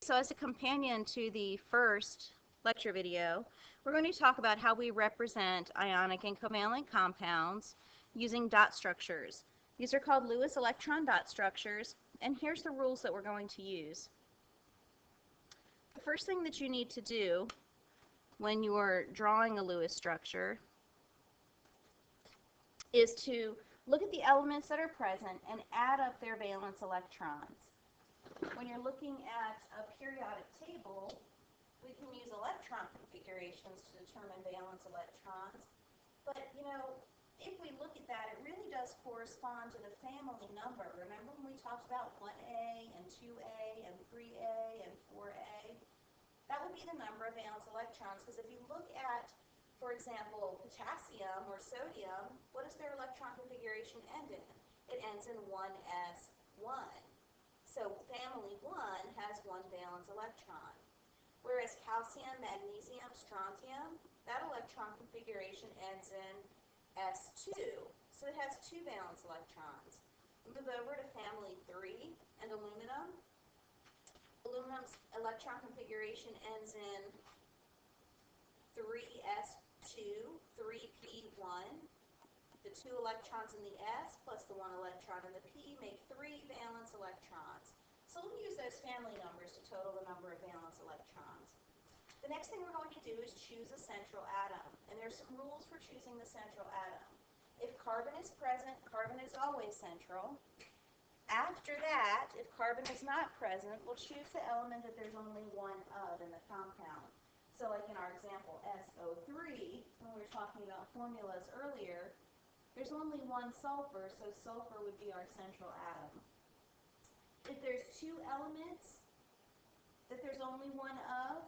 So as a companion to the first lecture video, we're going to talk about how we represent ionic and covalent compounds using dot structures. These are called Lewis electron dot structures, and here's the rules that we're going to use. The first thing that you need to do when you're drawing a Lewis structure is to look at the elements that are present and add up their valence electrons. When you're looking at a periodic table, we can use electron configurations to determine valence electrons. But, if we look at that, it really does correspond to the family number. Remember when we talked about 1A and 2A and 3A and 4A? That would be the number of valence electrons, because if you look at, for example, potassium or sodium, what does their electron configuration end in? It ends in 1s1. So family 1 has one valence electron. Whereas calcium, magnesium, strontium, that electron configuration ends in s2. So it has two valence electrons. Move over to family 3 and aluminum. Aluminum's electron configuration ends in 3s2, 3p1. The two electrons in the S plus the one electron in the P make three valence electrons. So we'll use those family numbers to total the number of valence electrons. The next thing we're going to do is choose a central atom. And there's some rules for choosing the central atom. If carbon is present, carbon is always central. After that, if carbon is not present, we'll choose the element that there's only one of in the compound. So like in our example SO3, when we were talking about formulas earlier, there's only one sulfur, so sulfur would be our central atom. If there's two elements that there's only one of,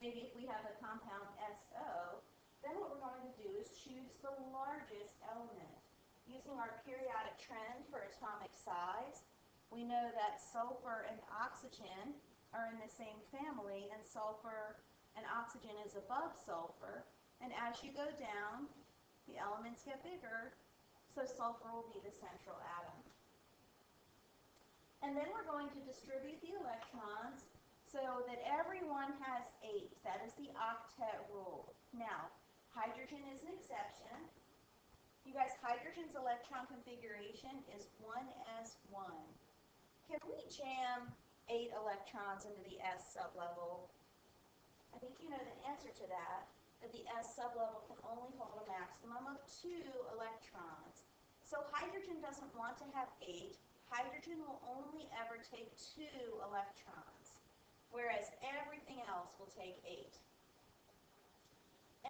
maybe if we have a compound SO, then what we're going to do is choose the largest element. Using our periodic trend for atomic size, we know that sulfur and oxygen are in the same family, and sulfur and oxygen is above sulfur. And as you go down, the elements get bigger, so sulfur will be the central atom. And then we're going to distribute the electrons so that everyone has 8. That is the octet rule. Now, hydrogen is an exception. You guys, hydrogen's electron configuration is 1s1. Can we jam 8 electrons into the s sublevel? I think you know the answer to that. That the s sublevel can only hold a maximum of 2 electrons. So hydrogen doesn't want to have 8. Hydrogen will only ever take 2 electrons, whereas everything else will take 8.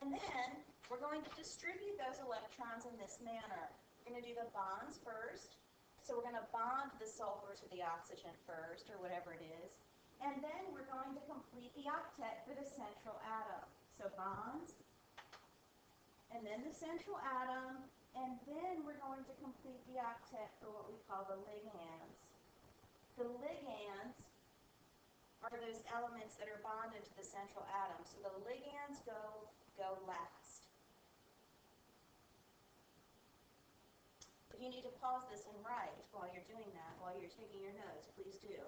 And then we're going to distribute those electrons in this manner. We're going to do the bonds first. So we're going to bond the sulfur to the oxygen first, or whatever it is. And then we're going to complete the octet for the central atom. So bonds, and then the central atom, and then we're going to complete the octet for what we call the ligands. The ligands are those elements that are bonded to the central atom. So the ligands go last. If you need to pause this and write while you're doing that, while you're taking your notes, please do.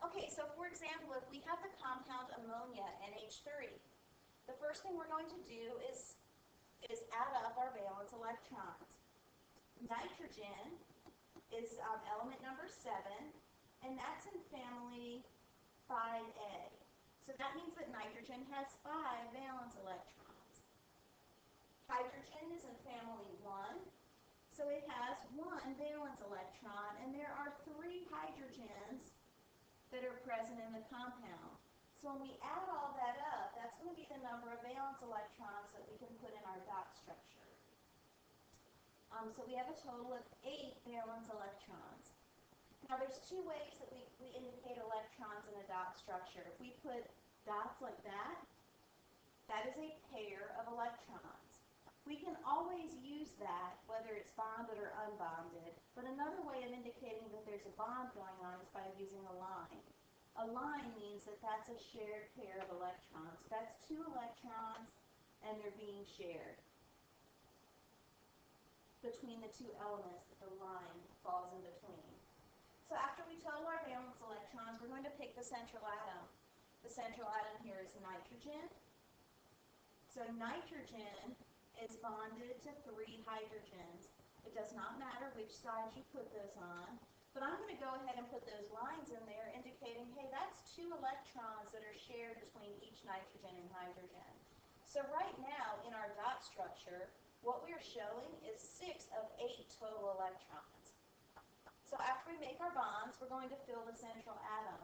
Okay, so for example, if we have the compound ammonia, NH3, the first thing we're going to do is add up our valence electrons. Nitrogen is element number 7, and that's in family 5A. So that means that nitrogen has 5 valence electrons. Hydrogen is in family 1, so it has 1 valence electron, and there are 3 hydrogens that are present in the compound. So when we add all that up, that's going to be the number of valence electrons that we can put in our dot structure. So we have a total of 8 valence electrons. Now there's 2 ways that we indicate electrons in a dot structure. If we put dots like that, that is a pair of electrons. We can always use that, whether it's bonded or unbonded, but another way of indicating that there's a bond going on is by using a line. A line means that that's a shared pair of electrons. That's 2 electrons, and they're being shared. between the two elements that the line falls in between. So after we total our valence electrons, we're going to pick the central atom. The central atom here is nitrogen. So nitrogen is bonded to 3 hydrogens. It does not matter which side you put those on, but I'm going to go ahead and put those lines in there indicating, hey, that's 2 electrons that are shared between each nitrogen and hydrogen. So right now in our dot structure, what we're showing is 6 of 8 total electrons. So after we make our bonds, we're going to fill the central atom.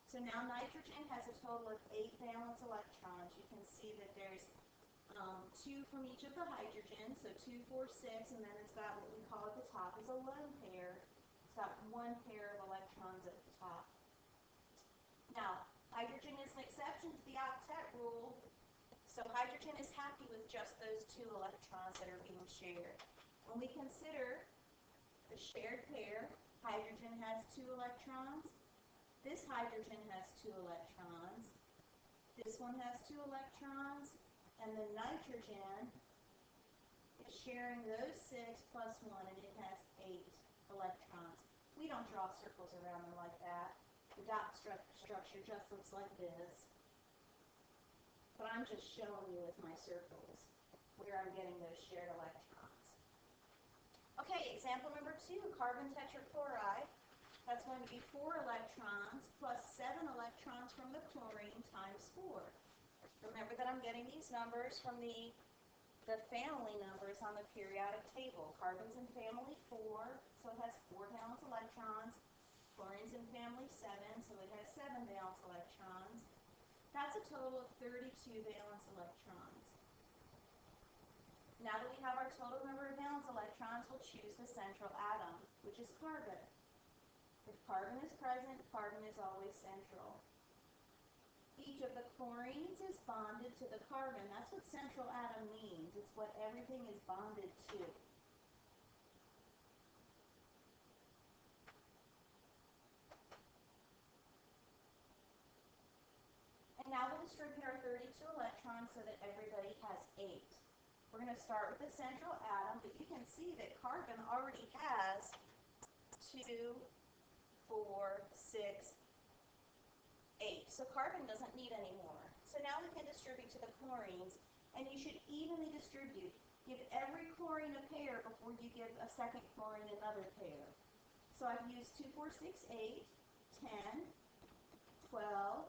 So now nitrogen has a total of 8 valence electrons. You can see that there's 2 from each of the hydrogens, so 2, 4, 6, and then it's got what we call at the top is a lone pair. It's got 1 pair of electrons at the top. Now, hydrogen is an exception to the octet rule, so hydrogen is happy with just those 2 electrons that are being shared. When we consider the shared pair, hydrogen has 2 electrons, this hydrogen has 2 electrons, this one has 2 electrons, and the nitrogen is sharing those 6 plus 1, and it has 8 electrons. We don't draw circles around them like that. The dot structure just looks like this. But I'm just showing you with my circles where I'm getting those shared electrons. Okay, example number 2, carbon tetrachloride. That's going to be 4 electrons plus 7 electrons from the chlorine times 4. Remember that I'm getting these numbers from the family numbers on the periodic table. Carbon's in family 4, so it has 4 valence electrons. Chlorine's in family 7, so it has 7 valence electrons. That's a total of 32 valence electrons. Now that we have our total number of valence electrons, we'll choose the central atom, which is carbon. If carbon is present, carbon is always central. Each of the chlorines is bonded to the carbon. That's what central atom means. It's what everything is bonded to. And now we'll distribute our 32 electrons so that everybody has 8. We're going to start with the central atom, but you can see that carbon already has 2, 4, 6, 8. So carbon doesn't need any more. So now we can distribute to the chlorines, and you should evenly distribute. Give every chlorine a pair before you give a second chlorine another pair. So I've used 2, 4, 6, 8, 10, 12,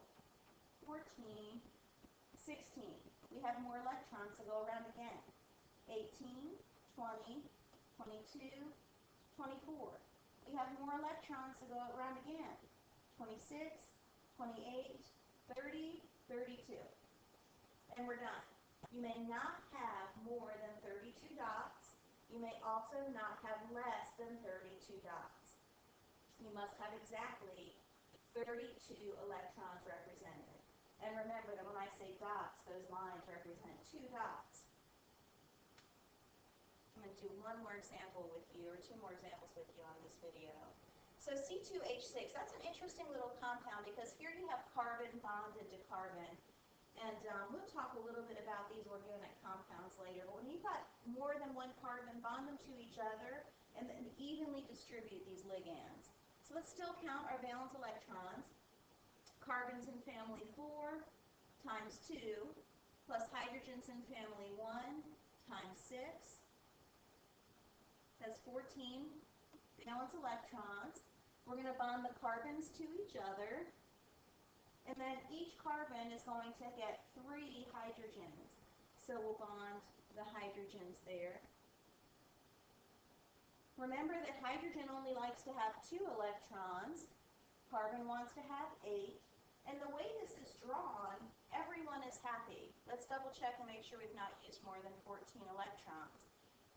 14, 16. We have more electrons to go around again. 18, 20, 22, 24. We have more electrons to go around again. 26, 28, 30, 32. And we're done. You may not have more than 32 dots. You may also not have less than 32 dots. You must have exactly 32 electrons represented. And remember that when I say dots, those lines represent 2 dots. I'm going to do one more example with you, or 2 more examples with you on this video. So C2H6, that's an interesting little compound because here you have carbon bonded to carbon. And we'll talk a little bit about these organic compounds later. But when you've got more than one carbon, bond them to each other and then evenly distribute these ligands. So let's still count our valence electrons. Carbon's in family 4 times 2 plus hydrogen's in family 1 times 6. That's 14 valence electrons. We're going to bond the carbons to each other. And then each carbon is going to get 3 hydrogens. So we'll bond the hydrogens there. Remember that hydrogen only likes to have 2 electrons. Carbon wants to have 8. And the way this is drawn, everyone is happy. Let's double check and make sure we've not used more than 14 electrons.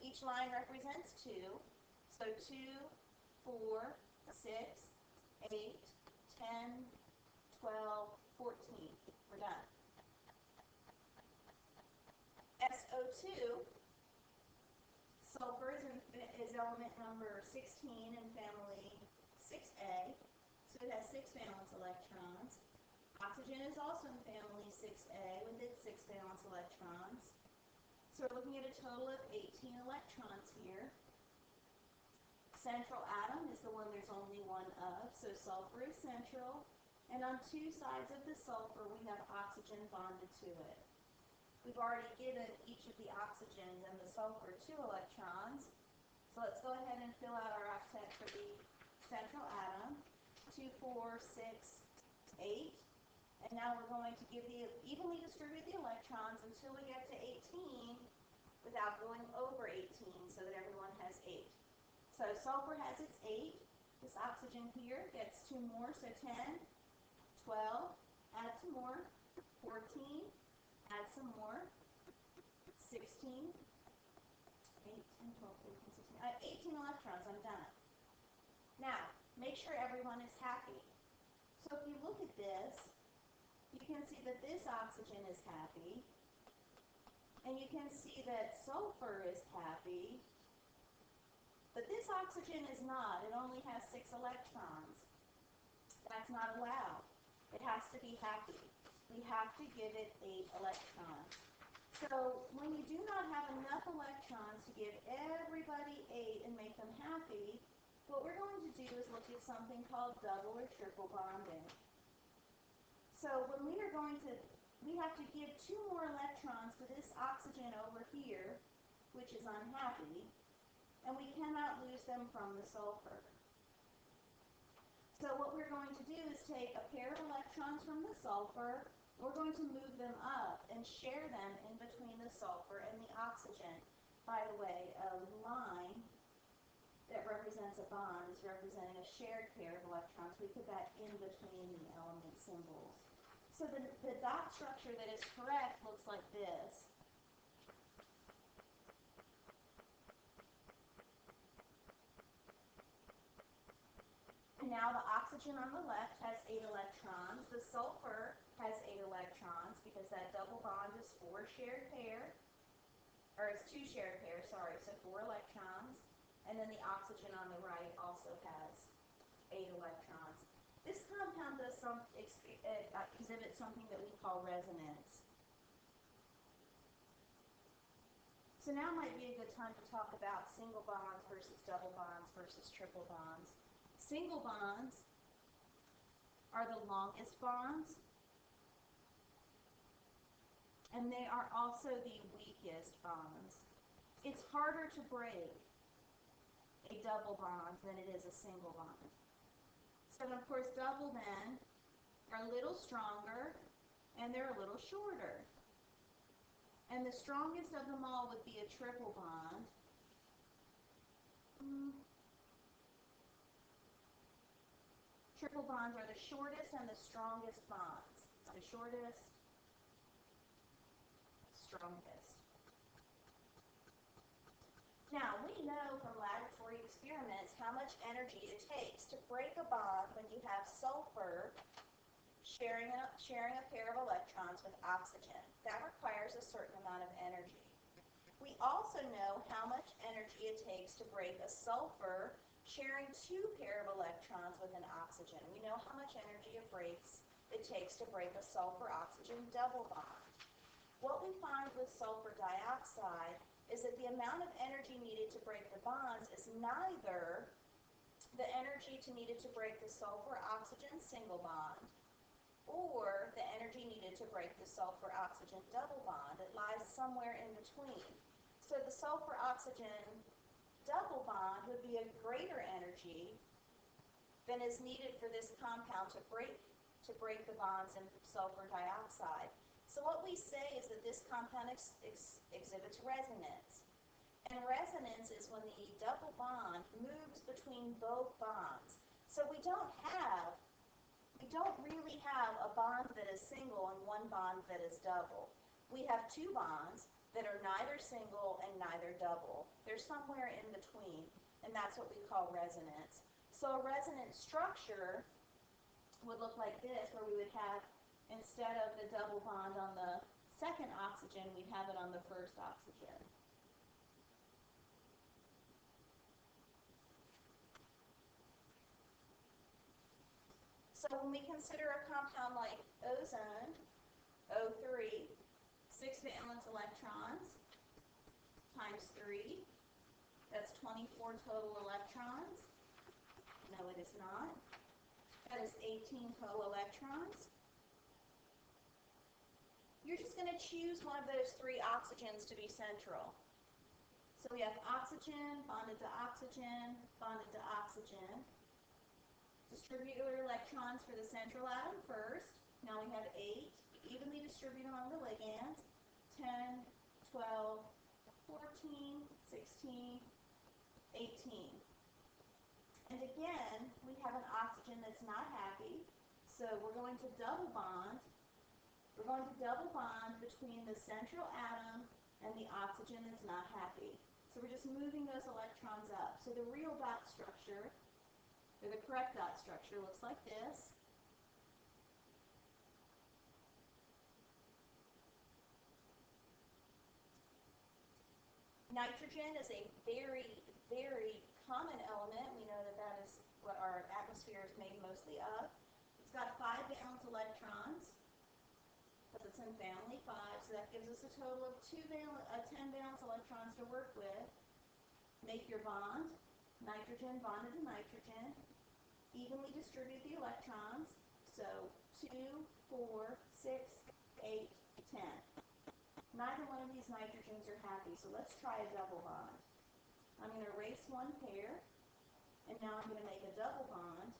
Each line represents 2. So 2, 4, 6, 8, 10, 12, 14. We're done. SO2, sulfur is element number 16 in family 6A. So it has 6 valence electrons. Oxygen is also in family 6A with its 6 valence electrons. So we're looking at a total of 18 electrons here. Central atom is the one there's only one of, so sulfur is central. And on two sides of the sulfur, we have oxygen bonded to it. We've already given each of the oxygens and the sulfur 2 electrons. So let's go ahead and fill out our octet for the central atom. 2, 4, 6, 8. And now we're going to evenly distribute the electrons until we get to 18 without going over 18 so that everyone has 8. So sulfur has its 8. This oxygen here gets 2 more, so 10, 12, add some more, 14, add some more, 16, 8, 10, 12, 13, 16. I have 18 electrons, I'm done. Now, make sure everyone is happy. So if you look at this, you can see that this oxygen is happy, and you can see that sulfur is happy, but this oxygen is not. It only has 6 electrons. That's not allowed. It has to be happy. We have to give it 8 electrons. So when you do not have enough electrons to give everybody 8 and make them happy, what we're going to do is look at something called double or triple bonding. So when we have to give 2 more electrons to this oxygen over here, which is unhappy, and we cannot lose them from the sulfur. So what we're going to do is take a pair of electrons from the sulfur, we're going to move them up and share them in between the sulfur and the oxygen. By the way, a line that represents a bond is representing a shared pair of electrons. We put that in between the element symbols. So the dot structure that is correct looks like this. And now the oxygen on the left has 8 electrons. The sulfur has 8 electrons because that double bond is 4 shared pair, or it's 2 shared pairs, sorry, so 4 electrons. And then the oxygen on the right also has 8 electrons. This compound does exhibit something that we call resonance. So now might be a good time to talk about single bonds versus double bonds versus triple bonds. Single bonds are the longest bonds, and they are also the weakest bonds. It's harder to break a double bond than it is a single bond. So of course double then are a little stronger and they're a little shorter. And the strongest of them all would be a triple bond. Triple bonds are the shortest and the strongest bonds. The shortest, strongest. Now, we know from laboratory experiments how much energy it takes to break a bond when you have sulfur sharing a pair of electrons with oxygen. That requires a certain amount of energy. We also know how much energy it takes to break a sulfur sharing 2 pair of electrons with an oxygen. We know how much energy it takes to break a sulfur-oxygen double bond. What we find with sulfur dioxide is that the amount of energy needed to break the bonds is neither the energy needed to break the sulfur-oxygen single bond or the energy needed to break the sulfur-oxygen double bond. It lies somewhere in between. So the sulfur-oxygen double bond would be a greater energy than is needed for this compound to break the bonds in sulfur dioxide. So what we say is that this compound exhibits resonance. And resonance is when the double bond moves between both bonds. So we don't really have a bond that is single and one bond that is double. We have 2 bonds that are neither single and neither double. They're somewhere in between, and that's what we call resonance. So a resonance structure would look like this, where we would have, instead of the double bond on the second oxygen, we'd have it on the first oxygen. So when we consider a compound like ozone, O3, 6 valence electrons, times 3. That's 24 total electrons. No, it is not. That is 18 total electrons. You're just going to choose one of those 3 oxygens to be central. So we have oxygen, bonded to oxygen, bonded to oxygen. Distribute your electrons for the central atom first. Now we have 8. Evenly distribute among the ligands. 10, 12, 14, 16, 18. And again, we have an oxygen that's not happy. So we're going to double bond. We're going to double bond between the central atom and the oxygen that's not happy. So we're just moving those electrons up. So the real dot structure, or the correct dot structure, looks like this. Nitrogen is a very, very common element. We know that that is what our atmosphere is made mostly of. It's got 5 valence electrons, because it's in family 5, so that gives us a total of 10 valence electrons to work with. Make your bond, nitrogen bonded to nitrogen. Evenly distribute the electrons, so 2, 4, 6, 8, 10. Neither one of these nitrogens are happy, so let's try a double bond. I'm going to erase one pair, and now I'm going to make a double bond.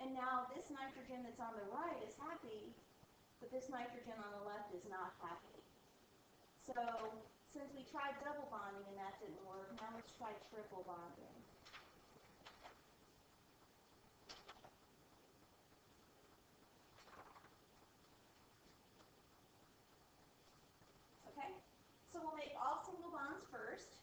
And now this nitrogen that's on the right is happy, but this nitrogen on the left is not happy. So, since we tried double bonding and that didn't work, now let's try triple bonding. Okay, so we'll make all single bonds first.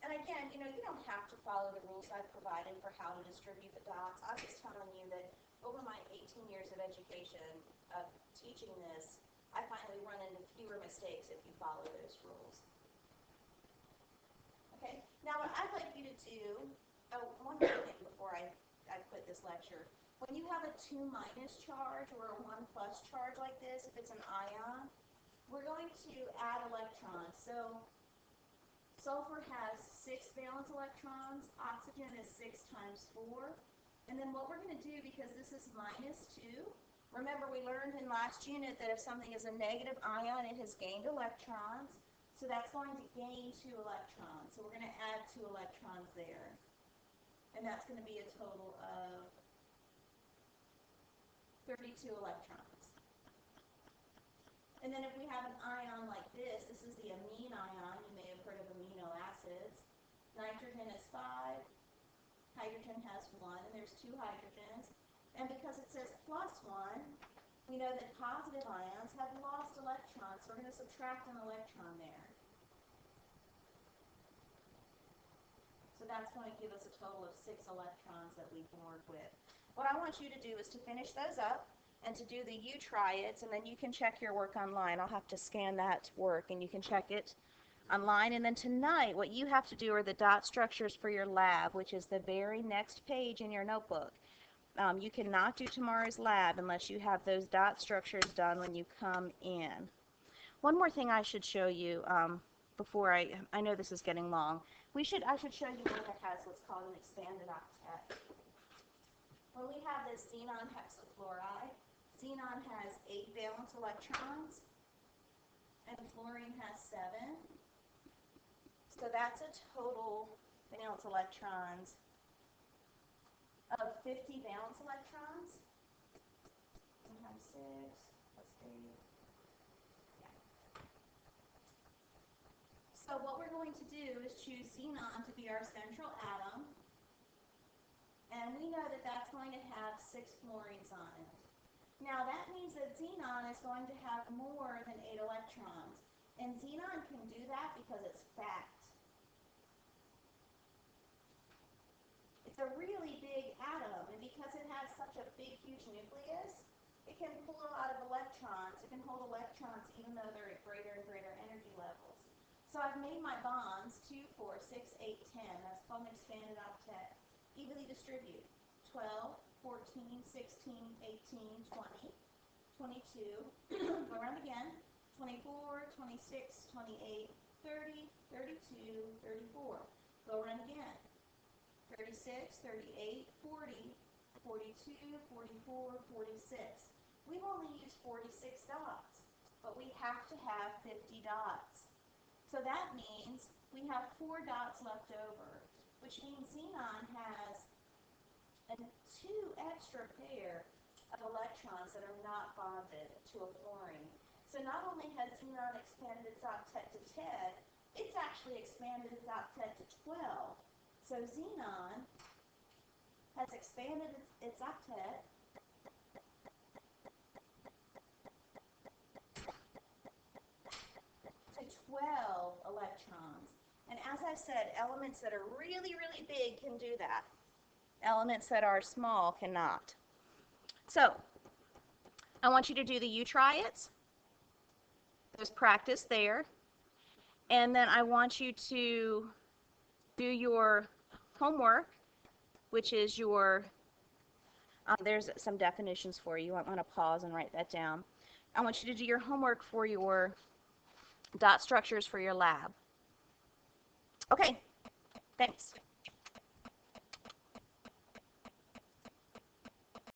And again, you don't have to follow the rules I've provided for how to distribute the dots. I'm just telling you that over my 18 years of education of teaching this, I finally run into fewer mistakes if you follow those rules. Okay, now what I'd like you to do, one more thing before I quit this lecture. When you have a 2- charge or a 1+ charge like this, if it's an ion, we're going to add electrons. So sulfur has 6 valence electrons, oxygen is 6 times 4. And then what we're going to do, because this is -2, remember we learned in last unit that if something is a negative ion, it has gained electrons. So that's going to gain 2 electrons. So we're going to add 2 electrons there. And that's going to be a total of 32 electrons. And then if we have an ion like this is the amine ion. You may have heard of amino acids. Nitrogen is 5. Hydrogen has 1, and there's 2 hydrogens. And because it says +1, we know that positive ions have lost electrons, so we're going to subtract an electron there. So that's going to give us a total of 6 electrons that we can work with. What I want you to do is to finish those up and to do the you try it, and then you can check your work online. I'll have to scan that work, and you can check it online. And then tonight, what you have to do are the dot structures for your lab, which is the very next page in your notebook. You cannot do tomorrow's lab unless you have those dot structures done when you come in. One more thing I should show you before I know this is getting long. I should show you one that has what's called an expanded octet. When we have this xenon hexafluoride, xenon has 8 valence electrons, and fluorine has 7. So that's a total valence electrons of 50 valence electrons. 1 times 6 plus 8. Yeah. So what we're going to do is choose xenon to be our central atom. And we know that that's going to have 6 fluorines on it. Now that means that xenon is going to have more than 8 electrons. And xenon can do that because it's fat. It's a really big atom, and because it has such a big, huge nucleus, it can pull a lot of electrons. It can hold electrons even though they're at greater and greater energy levels. So I've made my bonds 2, 4, 6, 8, 10. That's called an expanded octet. Evenly distribute. 12, 14, 16, 18, 20, 22. Go around again. 24, 26, 28, 30, 32, 34. Go run again. 36, 38, 40, 42, 44, 46. We've only used 46 dots, but we have to have 50 dots. So that means we have 4 dots left over, which means xenon has 2 extra pair of electrons that are not bonded to a fluorine. So not only has xenon expanded its octet to 10, it's actually expanded its octet to 12. So xenon has expanded its octet to 12 electrons. And as I said, elements that are really, really big can do that. Elements that are small cannot. So I want you to do the you try it. There's practice there. And then I want you to do your homework, which is your, there's some definitions for you. I want to pause and write that down. I want you to do your homework for your dot structures for your lab. Okay, thanks.